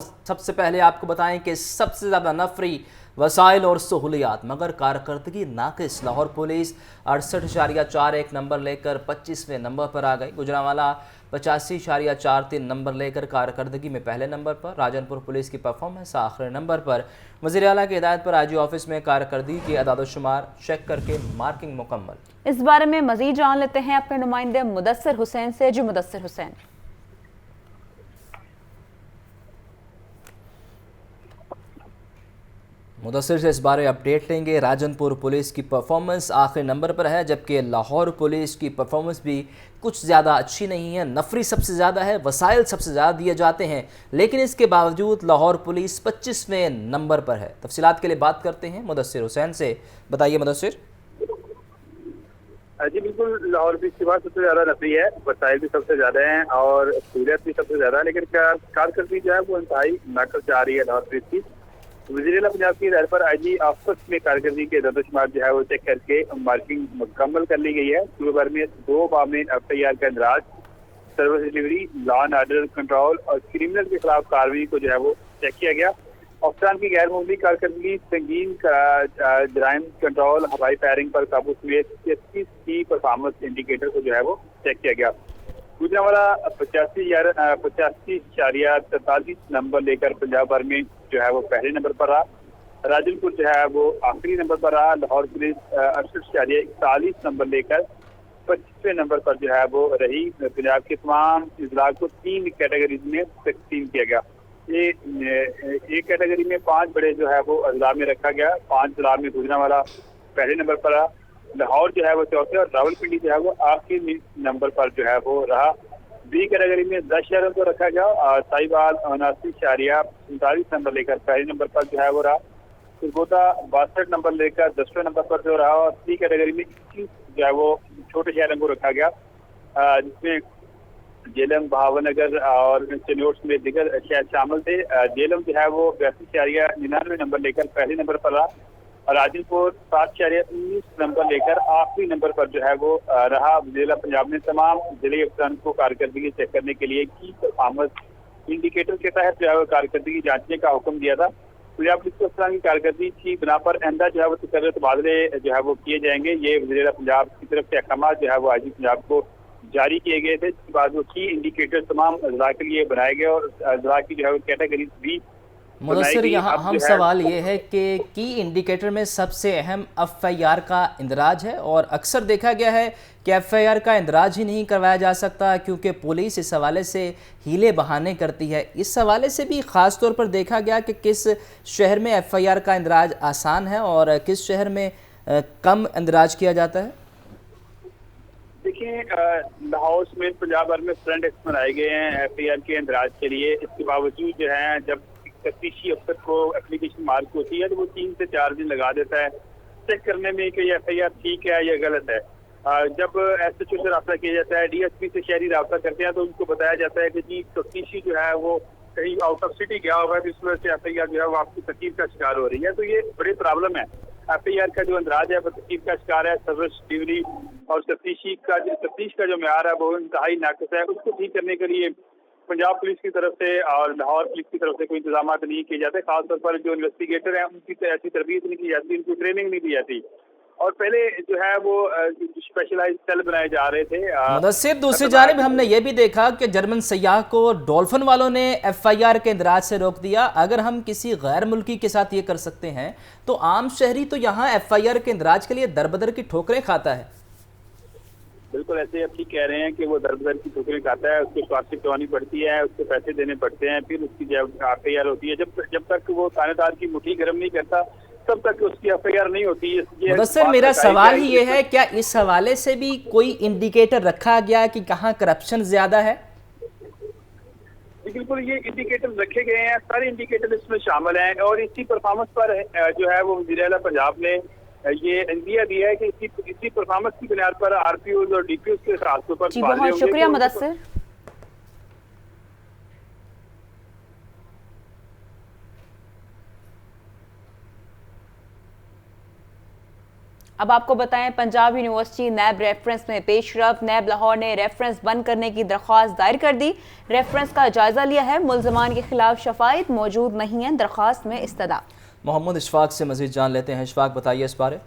सबसे पहले आपको बताएं कि सबसे ज़्यादा नफरी वसाइल और सहूलियात मगर कारकर्दगी नाकिस। लाहौर पुलिस 68.41 नंबर लेकर 25वें नंबर पर आ गई। गुजरांवाला 85.43 नंबर लेकर कारकर्दगी में पहले नंबर पर। राजनपुर पुलिस की परफॉर्मेंस आखिरी नंबर पर। वज़ीर आला की हिदायत पर आईजी ऑफिस में कारकर्दगी की अदाद-ओ-शुमार चेक करके मार्किंग मुकम्मल। इस बारे में मजीद जान लेते हैं अपने नुमाइंदे मुदस्सिर हुसैन से। जी मुदस्सिर हुसैन। मुदस्सिर से इस बारे अपडेट लेंगे। राजनपुर पुलिस की परफॉर्मेंस आखिरी नंबर पर है, जबकि लाहौर पुलिस की परफॉर्मेंस भी कुछ ज़्यादा अच्छी नहीं है। नफरी सबसे ज़्यादा है, वसाइल सबसे ज़्यादा दिए जाते हैं, लेकिन इसके बावजूद लाहौर पुलिस 25वें नंबर पर है। तफसीलात के लिए बात करते हैं मुदस्सिर हुसैन से। बताइए मुदस्सिर। जी बिल्कुल, लाहौर पुलिस के पास सबसे ज्यादा नफरी है, वसाइल भी सबसे ज्यादा हैं और सहूलियत भी सबसे ज्यादा है, लेकिन कारकर्दगी जो है वो इंतहाई नाकस जा रही है लाहौर पुलिस की। वज़ीर-ए-आला पंजाब की हिदायत पर आईजी ऑफिस में कारकर्दगी के अदाद-ओ-शुमार जो है वो चेक करके मार्किंग मुकम्मल कर ली गई है। सूबे भर में 2 मामले FIR का इंदराज, service delivery, law and order control और क्रिमिनल के खिलाफ कार्रवाई को जो है वो चेक किया गया। अफसरान की गैर मामूली कारकर्दगी, संगीन जराइम कंट्रोल, हवाई फायरिंग पर काबू समेत 33 की परफॉर्मेंस इंडिकेटर को जो है वो चेक किया गया। गुजरांवाला 85.43 नंबर लेकर पंजाब भर में जो है वो पहले नंबर पर रहा। राजनपुर जो है वो आखिरी नंबर पर रहा। लाहौर पुलिस 68.41 नंबर लेकर 25वें नंबर पर जो है वो रही। पंजाब के तमाम इजला को 3 कैटेगरीज में तकसीम किया गया। ये एक कैटेगरी में 5 बड़े जो है वो अजला में रखा गया। 5 जिला में गुजरांवाला पहले नंबर पर रहा, लाहौर जो है वो चौथे और रावलपिंडी जो है वो आखिरी नंबर पर जो है वो रहा। बी कैटेगरी में 10 शहरों को रखा गया और साहिवाल 79.47 नंबर लेकर पहले नंबर पर जो है वो रहा। सरगोदा 62 नंबर लेकर 10वें नंबर पर जो रहा और सी कैटेगरी में 21 जो है वो छोटे शहरों को रखा गया, जिसमें जेलम, बहावनगर और चनोट में दिगर शहर शामिल थे। जेलम जो है वो 82.99 नंबर लेकर पहले नंबर पर रहा और राजनपुर 7.19 नंबर लेकर आखिरी नंबर पर जो है वो रहा। वज़ीर-ए-आला पंजाब ने तमाम जिले अफसरान को कारकर्दगी चेक करने के लिए की परफॉर्मेंस इंडिकेटर के तहत जो है वो कारकर्दगी जांचने का हुक्म दिया था। पंजाब पुलिस के अफसरान की कारकर्दगी की बिना पर आइंदा जो है वो तकर्रर तबादले जो है वो किए जाएंगे। ये वज़ीर-ए-आला पंजाब की तरफ से अहकाम जो है वो आईजी पंजाब को जारी किए गए थे, जिसके बाद वो की इंडिकेटर तमाम अजला के लिए बनाए गए और अजला की जो है वो कैटेगरीज भी बनाई मुदस्सिर, गई। यहाँ अब हम जो है सवाल ये है कि की इंडिकेटर में सबसे अहम FIR का इंदराज है, और अक्सर देखा गया है कि FIR का इंदराज ही नहीं करवाया जा सकता क्योंकि पुलिस इस हवाले से हीले बहाने करती है। इस हवाले से भी ख़ास तौर पर देखा गया कि किस शहर में FIR का इंदराज आसान है और किस शहर में कम इंदराज किया जाता है। देखिए, लाहौर में पंजाब भर में फ्रंट एक्स बनाए गए हैं FIR के इंदराज के लिए। इसके बावजूद जो है जब तफ्तीशी अफसर को एप्लीकेशन मार्क होती है तो वो 3 से 4 दिन लगा देता है चेक करने में कि ये FIR ठीक है या गलत है। जब SHO से रब्ता किया जाता है, DSP से शहरी रब्ता करते हैं तो उनको बताया जाता है कि जी तफ्तीशी जो है वो कहीं आउट ऑफ सिटी गया हुआ है, तो इस वजह से FIR जो है वो आपकी तकलीफ का शिकार हो रही है। तो ये बड़ी प्रॉब्लम है। FIR का जो अंदराज है वो तकलीफ का शिकार है। सर्विस डिलीवरी और तफ्तीश का जो म्यार है वो इंतहाई नाकस है। उसको ठीक करने के लिए पंजाब पुलिस की तरफ से और लाहौर पुलिस की तरफ से कोई इंतजाम नहीं किए जाते। खासतौर पर जो इन्वेस्टिगेटर हैं उनकी ऐसी तरबियत नहीं की जाती, उनको ट्रेनिंग नहीं दी जाती। और पहले जो है वो स्पेशलाइज सेल बनाए जा रहे थे। मुदस्सिर, दूसरी जानिब हमने ये भी देखा कि जर्मन सयाह को डॉल्फिन वालों ने FIR के इंदराज से रोक दिया। अगर हम किसी गैर मुल्की के साथ ये कर सकते हैं तो आम शहरी तो यहाँ FIR के इंदराज के लिए दरबदर की ठोकरें खाता है। बिल्कुल ऐसे आप ठीक कह रहे हैं कि वो दर की ठोकरें खाता है, उसको स्वास्थ्य करवानी पड़ती है, उसको पैसे देने पड़ते हैं, फिर उसकी जब FIR होती है। जब तक वो थानेदार की मुट्ठी गर्म नहीं करता तब तक उसकी FIR नहीं होती है। मुदस्सिर, मेरा सवाल ही ये है, क्या इस हवाले से भी कोई इंडिकेटर रखा गया कि कहाँ करप्शन ज्यादा है? बिल्कुल, ये इंडिकेटर रखे गए हैं, सारे इंडिकेटर इसमें शामिल हैं और इसी परफॉर्मेंस पर जो है वो वज़ीर-ए-आला पंजाब ने ये इंदिया दिया है कि इसी परफॉर्मेंस की बुनियाद पर RPOs और DPOs के रास्तों पर जी बहुत शुक्रिया मुदस्सिर। अब आपको बताएं, पंजाब यूनिवर्सिटी नैब रेफरेंस में पेशरफ। नैब लाहौर ने रेफरेंस बंद करने की दरख्वास्त दायर कर दी। रेफरेंस का जायजा लिया है, मुल्ज़मान के खिलाफ शफायत मौजूद नहीं है। दरख्वास्त में इस्तदा। मोहम्मद इशफाक से मज़ीद जान लेते हैं। इशफाक, बताइए इस बारे।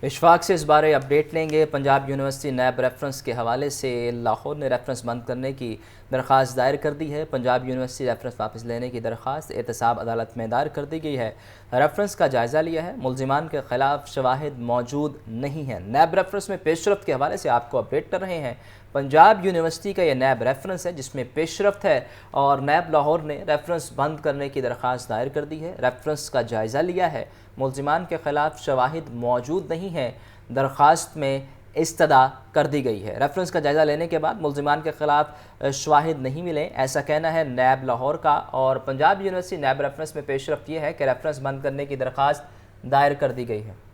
इशफाक से इस बारे अपडेट लेंगे। पंजाब यूनिवर्सिटी नैब रेफरेंस के हवाले से लाहौर ने रेफरेंस बंद करने की दरख्वास्त दायर कर दी है। पंजाब यूनिवर्सिटी रेफरेंस वापस लेने की दरख्वास्त एहतसाब अदालत में दायर कर दी गई है। रेफरेंस का जायज़ा लिया है, मुल्ज़िमान के खिलाफ शवाहिद मौजूद नहीं है। नैब रेफरेंस में पेशरफ्त के हवाले से आपको अपडेट कर रहे हैं। पंजाब यूनिवर्सिटी का यह नैब रेफरेंस है जिसमें पेशरफ्त है और नैब लाहौर ने रेफरेंस बंद करने की दरख्वास्त दायर कर दी है। रेफरेंस का जायज़ा लिया है, मुल्ज़िमान के खिलाफ शवाहिद मौजूद नहीं है। दरख्वास्त में इस्तदा कर दी गई है। रेफरेंस का जायज़ा लेने के बाद मुल्ज़िमान के खिलाफ शवाहिद नहीं मिले, ऐसा कहना है नैब लाहौर का। और पंजाब यूनिवर्सिटी नैब रेफरेंस में पेशरफ्त यह है कि रेफरेंस बंद करने की दरख्वास्त दायर कर दी गई है।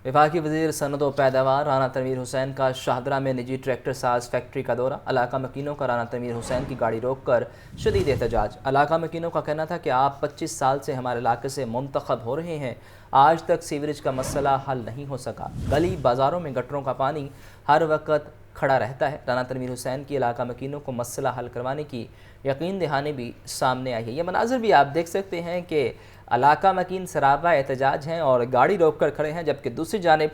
विभागीय वज़ीर सनअत व पैदावार राना तनवीर हुसैन का शाहदरा में निजी ट्रैक्टर साज फैक्ट्री का दौरा। इलाका मकीनों का राना तनवीर हुसैन की गाड़ी रोककर शदीद एहतजाज। इलाका मकीनों का कहना था कि आप 25 साल से हमारे इलाके से मुंतखब हो रहे हैं, आज तक सीवरेज का मसला हल नहीं हो सका। गली बाज़ारों में गटरों का पानी हर वक्त खड़ा रहता है। राना तनवीर हुसैन की इलाका मकीनों को मसला हल करवाने की यकीन दहानी भी सामने आई है। ये मनाज़र भी आप देख सकते हैं कि इलाका मकीन सराबा एहतजाज हैं और गाड़ी रोक कर खड़े हैं, जबकि दूसरी जानिब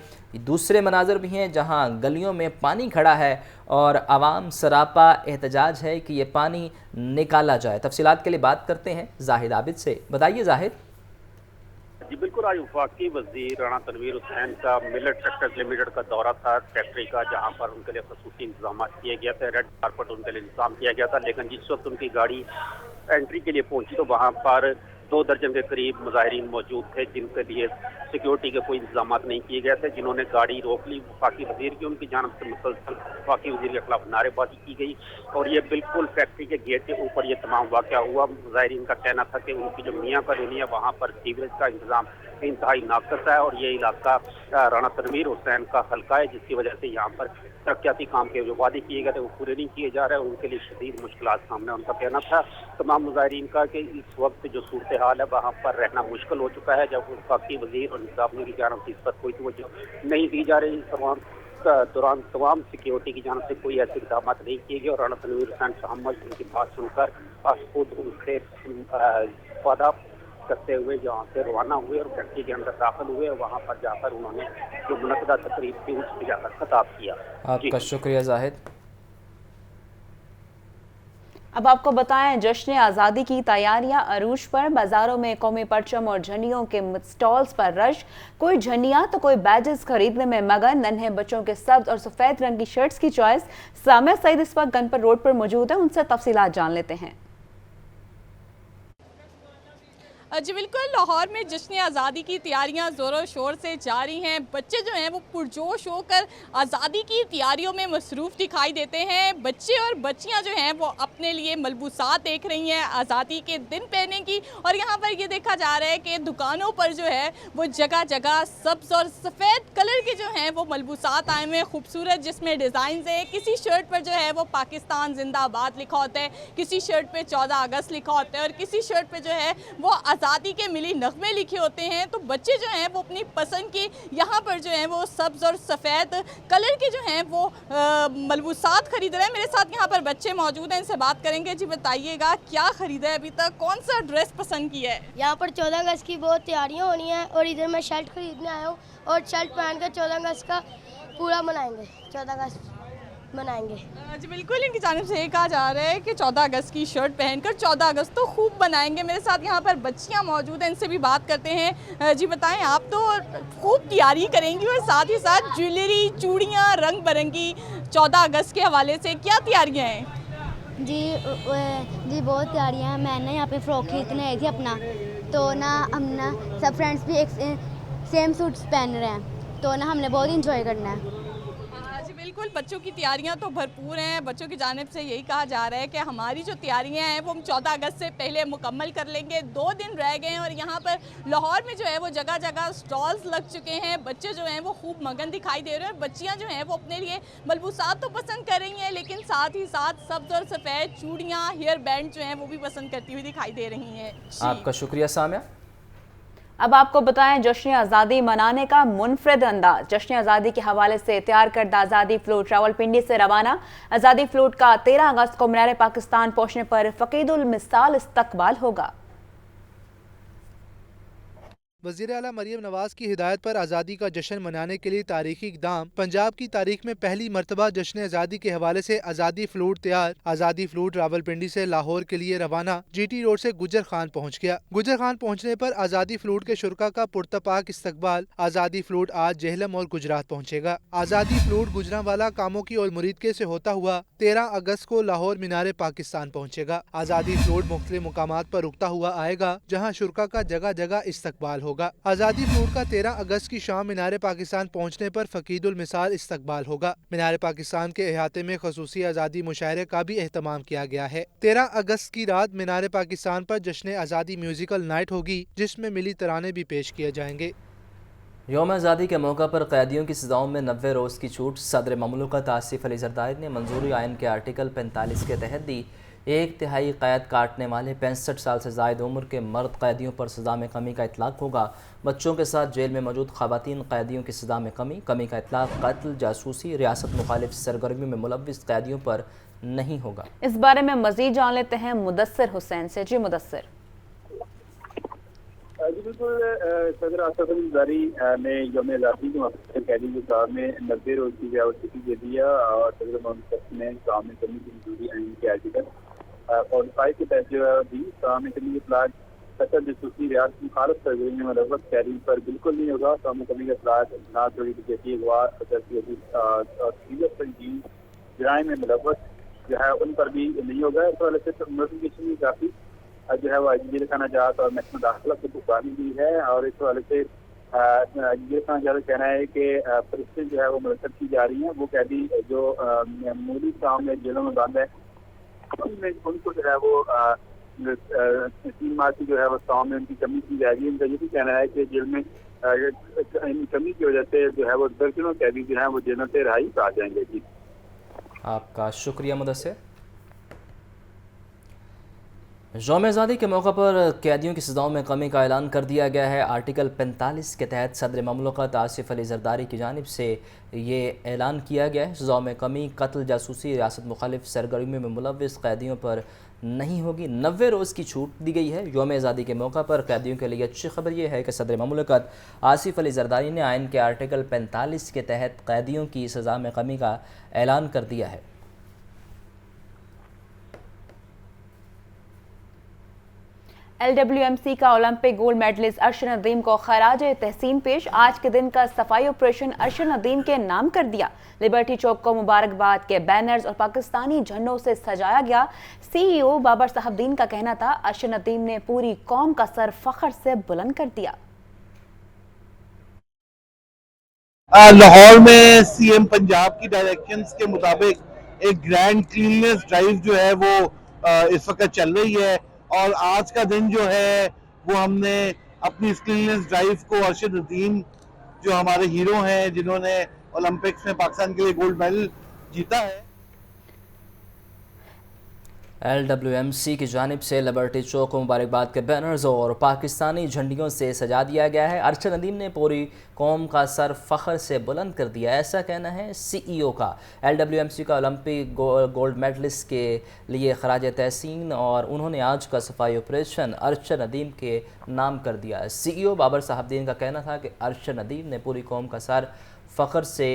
दूसरे मनाज़र भी हैं जहां गलियों में पानी खड़ा है और आवाम सरापा एहतजाज है कि ये पानी निकाला जाए। तफसीलात के लिए बात करते हैं जाहिद आबिद से। बताइए जाहिद। जी बिल्कुल, आज वफाकी वजीर राना तनवीर हुसैन का मिलेट ट्रैक्टर्स लिमिटेड का दौरा था फैक्ट्री का, जहां पर उनके लिए खसूसी इंतजाम किए गए थे। रेड कारपेट उनके लिए इंतजाम किया गया था, लेकिन जिस वक्त उनकी गाड़ी एंट्री के लिए पहुंची तो वहां पर 2 दर्जन के करीब मुजाहिरीन मौजूद थे, जिनके लिए सिक्योरिटी के कोई इंतजाम नहीं किए गए थे, जिन्होंने गाड़ी रोक ली। वफाकी वजीर की उनकी जानब से मुसलसल वफाकी वजीर के खिलाफ नारेबाजी की गई और ये बिल्कुल फैक्ट्री के गेट के ऊपर ये तमाम वाक़या हुआ। मुजाहिरीन का कहना था कि उनकी जो मियाँ कॉलोनी है वहाँ पर सीवरेज का इंतजाम इंतहाई नाक़िस है और ये इलाका राना तनवीर हुसैन का हल्का है, जिसकी वजह से यहाँ पर तरक्याती काम के जो वादे किए गए थे वो पूरे नहीं किए जा रहे हैं। उनके लिए शदीद मुश्किलात सामने। उनका कहना था तमाम मुजाहिरीन का कि इस वक्त जो सूरत हाल है वहाँ पर रहना मुश्किल हो चुका है, जब वफाकी वजीर और इंतजामिया की जानब से इस पर कोई तवज्जो नहीं दी जा रही। दौरान तमाम सिक्योरिटी की जानब से कोई ऐसे इकदाम नहीं किए गए और राना तनवीर हुसैन साहब उनकी बात सुनकर खुद उनसे वादा करते हुए जहाँ से रवाना हुए और फैक्ट्री के अंदर दाखिल हुए और वहाँ पर जाकर उन्होंने जो मुनक़दा तकरीब थी उस पर जाकर खिताब किया। आपका शुक्रिया जाहिद। अब आपको बताएं, जश्न आज़ादी की तैयारियां अरूज पर। बाजारों में कौमी परचम और झंडियों के स्टॉल्स पर रश। कोई झंडियां तो कोई बैजेस खरीदने में मगन। नन्हे बच्चों के सब्ज और सफ़ेद रंग की शर्ट्स की चॉइस। सामिया सईद इस वक्त गनपुर रोड पर मौजूद है, उनसे तफसीलात जान लेते हैं। जी बिल्कुल, लाहौर में जश्न आज़ादी की तैयारियां ज़ोरों शोर से जारी हैं। बच्चे जो हैं वो पुरजोश होकर आज़ादी की तैयारियों में मसरूफ़ दिखाई देते हैं। बच्चे और बच्चियां जो हैं वो अपने लिए मलबूसात देख रही हैं आज़ादी के दिन पहनने की। और यहाँ पर ये देखा जा रहा है कि दुकानों पर जो है वो जगह जगह सब्ज़ और सफ़ेद कलर के जो हैं वो मलबूसात आए हुए हैं खूबसूरत, जिसमें डिज़ाइन है। किसी शर्ट पर जो है वो पाकिस्तान जिंदाबाद लिखा होता है, किसी शर्ट पर 14 अगस्त लिखा होता है और किसी शर्ट पर जो है वो आज़ादी के मिली नगमे लिखे होते हैं। तो बच्चे जो हैं वो अपनी पसंद की यहाँ पर जो हैं वो सब्ज़ और सफ़ेद कलर के जो हैं वो मलबूसात खरीद रहे हैं। मेरे साथ यहाँ पर बच्चे मौजूद हैं, इनसे बात करेंगे। जी बताइएगा, क्या खरीदा है अभी तक, कौन सा ड्रेस पसंद किया है? यहाँ पर 14 अगस्त की बहुत तैयारियाँ होनी है और इधर मैं शर्ट खरीदने आया हूँ और शर्ट पहन कर 14 अगस्त का पूरा मनाएंगे, 14 अगस्त मनाएंगे। जी बिल्कुल, इनकी जानिब से ये कहा जा रहा है कि 14 अगस्त की शर्ट पहनकर 14 अगस्त तो खूब बनाएंगे। मेरे साथ यहाँ पर बच्चियाँ मौजूद हैं, इनसे भी बात करते हैं। जी बताएं, आप तो खूब तैयारी करेंगी और साथ ही साथ ज्वेलरी, चूड़ियाँ रंग बिरंगी 14 अगस्त के हवाले से क्या तैयारियाँ हैं? जी बहुत तैयारियाँ हैं। मैं ना यहाँ पे फ्रॉक खरीदने आई थी अपना, तो ना हम ना सब फ्रेंड्स भी एक सेम सूट्स पहन रहे हैं, तो ना हमने बहुत इंजॉय करना है। बिल्कुल, बच्चों की तैयारियां तो भरपूर हैं। बच्चों की जानिब से यही कहा जा रहा है कि हमारी जो तैयारियां हैं वो हम 14 अगस्त से पहले मुकम्मल कर लेंगे। 2 दिन रह गए हैं और यहाँ पर लाहौर में जो है वो जगह जगह स्टॉल्स लग चुके हैं। बच्चे जो हैं वो खूब मगन दिखाई दे रहे हैं और बच्चियाँ जो हैं वो अपने लिए मलबूसात तो पसंद कर रही हैं, लेकिन साथ ही साथ सब्ज़ और सफ़ेद चूड़ियाँ, हेयर बैंड जो हैं वो भी पसंद करती हुई दिखाई दे रही हैं। आपका शुक्रिया सामिया। अब आपको बताएं जश्न आज़ादी मनाने का मुनफरद अंदाज। जश्न आज़ादी के हवाले से तैयार करदा आज़ादी फ्लोट रावलपिंडी से रवाना। आज़ादी फ्लोट का 13 अगस्त को मीनार पाकिस्तान पहुंचने पर फ़कीदुल मिसाल इस्तकबाल होगा। वज़ीर आला मरियम नवाज की हिदायत पर आज़ादी का जश्न मनाने के लिए तारीखी इक़दाम। पंजाब की तारीख में पहली मरतबा जश्न आज़ादी के हवाले से आज़ादी फ्लूट तैयार। आज़ादी फ्लूट रावलपिंडी से लाहौर के लिए रवाना। GT रोड से गुजर खान पहुँच गया। गुजर खान पहुँचने पर आज़ादी फ्लूट के शुरका का पुरतपाक इस्तकबाल। आज़ादी फ्लूट आज जेहलम और गुजरात पहुँचेगा। आज़ादी फ्लूट गुजरांवाला कामों की और मुरीदके से होता हुआ 13 अगस्त को लाहौर मीनार पाकिस्तान पहुँचेगा। आज़ादी फ्लूट मुख्तलिफ मुकामात पर रुकता हुआ आएगा, जहाँ शुरका का जगह जगह इस्तकबाल होगा। आज़ादी फ्लूट का 13 अगस्त की शाम मीनार पाकिस्तान पहुंचने पर फ़कीदुल मिसाल इस्तकबाल होगा। मीनार पाकिस्तान के अहाते में खसूसी आज़ादी मुशायरे का भी एहतमाम किया गया है। 13 अगस्त की रात मीनार पाकिस्तान पर जश्न आज़ादी म्यूजिकल नाइट होगी, जिसमें मिली तराने भी पेश किए जाएंगे। यौम आज़ादी के मौका पर कैदियों की सज़ाओं में 90 रोज़ की छूट। सदर ममलकत आसिफ अली ज़रदारी ने मंजूरी आइन के आर्टिकल 45 के तहत दी। 1/3 कैद काटने वाले 65 साल से ज़ायद उम्र के मर्द कैदियों पर सज़ा में कमी का इतलाक़ होगा। बच्चों के साथ जेल में मौजूद ख़वातीन कैदियों की सज़ा में कमी का इतलाक़ कत्ल, जासूसी, रियासत मुखालिफ सरगर्मियों में मुलव्विस कैदियों पर नहीं होगा। इस बारे में मज़ीद जान लेते हैं मुदस्सिर हुसैन से। जी मुदस्सिर। बिल्कुल, सदर आसिफ अली ज़रदारी ने यौम आज़ादी के मौके पर कैदियों के साथ में 90 रोज़ की रियायत दे दिया और सदर ममलकत ने काम में कमी की मंजूरी आइन के आर्टिकल 45 के तहत जो है दी। काम में कमी के इतलाक़ कत्ल, जासूसी, रियासत मुखालिफ सरगर्मी में मुलव्वस कैदियों पर बिल्कुल नहीं होगा। काम में कमी का इतलाक़ ना चोरी की अगवा, संगीन जराइम में मुलव्वस जो है उन पर भी नहीं होगा। इस वाले से नोटिफिकेशन भी काफ़ी जो है वो जेल खाना जात और महकमा दाखिला से भुगतानी भी है और इस वाले से जेल खाना जात कहना है कि फरिश्तें जो है वो मुरतब की जा रही हैं। वो कैदी जो मामूली काम में जेलों में बंद है उनको जो है वो 3 माह की जो है वो काम में उनकी कमी की जाएगी। उनका ये भी कहना है कि जेल में कमी की वजह से जो है वो दर्जनों कैदी जो है वो जेलों से रिहाई पा जाएंगे। जी आपका शुक्रिया मुदस्सिर। यौम आज़ादी के मौका पर कैदियों की सज़ाओं में कमी का ऐलान कर दिया गया है। आर्टिकल 45 के तहत सदर ममलकत आसिफ अली ज़रदारी की जानिब से ये ऐलान किया गया है। सज़ाओं में कमी कत्ल, जासूसी, रियासत मुखालिफ सरगर्मियों में मुलव्विस कैदियों पर नहीं होगी। 90 रोज़ की छूट दी गई है। यौम आज़ादी के मौका पर कैदियों के लिए अच्छी खबर यह है कि सदर ममलकत आसिफ अली ज़रदारी ने आइन के आर्टिकल 45 के तहत कैदियों की सज़ा में कमी का ऐलान कर दिया है। LWMC का Olympic gold medalist Arshad Nadeem को खराज तहसीन पेश। आज के दिन का सफाई ऑपरेशन अरशद नदीम के नाम कर दिया। लिबर्टी चौक को मुबारकबाद के बैनर्स और पाकिस्तानी झंडों से सजाया गया। CEO बाबर साहबदीन का कहना था अरशद नदीम ने पूरी कौम का सर फख्र से बुलंद कर दिया। लाहौर में CM पंजाब की डायरेक्शंस के मुताबिक एक ग्रैंड क्लीननेस ड्राइव जो है वो इस वक्त चल रही है और आज का दिन जो है वो हमने अपनी क्लीननेस ड्राइव को अरशद नदीम जो हमारे हीरो हैं जिन्होंने ओलंपिक्स में पाकिस्तान के लिए गोल्ड मेडल जीता है, LWMC की जानिब से लिबर्टी चौक को मुबारकबाद के बैनर्स और पाकिस्तानी झंडियों से सजा दिया गया है। अरशद नदीम ने पूरी कौम का सर फख्र से बुलंद कर दिया, ऐसा कहना है CEO का। LWMC का ओलंपिक गोल्ड मेडलिस्ट के लिए खराज तहसीन और उन्होंने आज का सफाई ऑपरेशन अरशद नदीम के नाम कर दिया। CEO बाबर साहबदीन का कहना था कि अरशद नदीम ने पूरी कौम का सर फ़ख्र से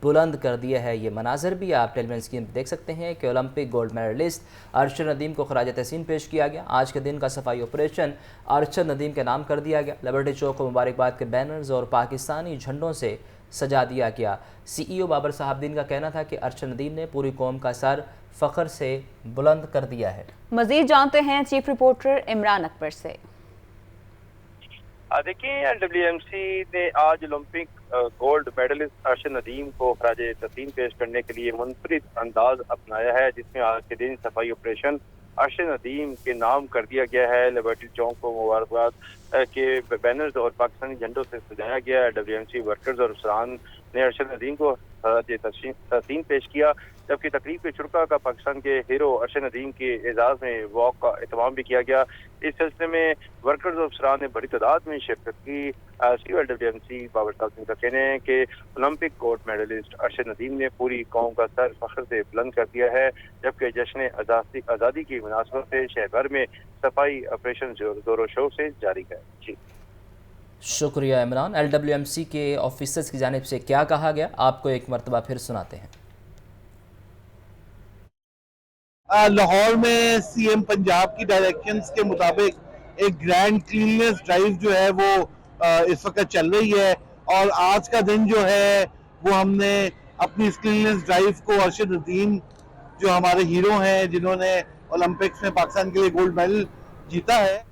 बुलंद कर दिया है। ये मनाजर भी आप टेलीविजन स्क्रीन पर देख सकते हैं कि Olympic gold medalist Arshad Nadeem को खराज तहसीन पेश किया गया। आज के दिन का सफाई ऑपरेशन अरशद नदीम के नाम कर दिया गया। लिबर्टी चौक को मुबारकबाद के बैनर्स और पाकिस्तानी झंडों से सजा दिया गया। CEO बाबर साहबदीन का कहना था कि अरशद नदीम ने पूरी कौम का सर फ़ख्र से बुलंद कर दिया है। मज़ीद जानते हैं चीफ रिपोर्टर इमरान अकबर से। देखिए LWMC ने आज Olympic gold medalist Arshad Nadeem को खराज तस्लीम पेश करने के लिए मुनफरिद अंदाज अपनाया है, जिसमें आज के दिन सफाई ऑपरेशन अर्शद नदीम के नाम कर दिया गया है। लिबर्टी चौक को मुबारकबाद के बैनर्स और पाकिस्तानी झंडों से सजाया गया है। LWMC वर्कर्स और अफसरान ने अर्शद नदीम को खराज तस्लीम पेश किया, जबकि तकरीब के शुरा का पाकिस्तान के हीरो अर्शद नदीम के एजाज में वॉक का एहतमाम भी किया गया। इस सिलसिले में वर्कर्स और अफसरान ने बड़ी तादाद में शिरकत की। LWMC बाबर साहब सिंह का कहना है कि Olympic gold medalist Arshad Nadeem ने पूरी कौम का सर फख्र से बुलंद कर दिया है, जबकि जश्न आज़ादी की मुनासबत से शहर भर में सफाई ऑपरेशन जोरों शोर से जारी है। जी शुक्रिया इमरान। LWMC के ऑफिसर्स की जानिब से क्या कहा गया, आपको एक मरतबा फिर सुनाते हैं। लाहौर में CM पंजाब की डायरेक्शंस के मुताबिक एक ग्रैंड क्लीननेस ड्राइव जो है वो इस वक्त चल रही है, और आज का दिन जो है वो हमने अपनी इस क्लीननेस ड्राइव को अर्शद नदीम जो हमारे हीरो हैं, जिन्होंने ओलंपिक्स में पाकिस्तान के लिए गोल्ड मेडल जीता है,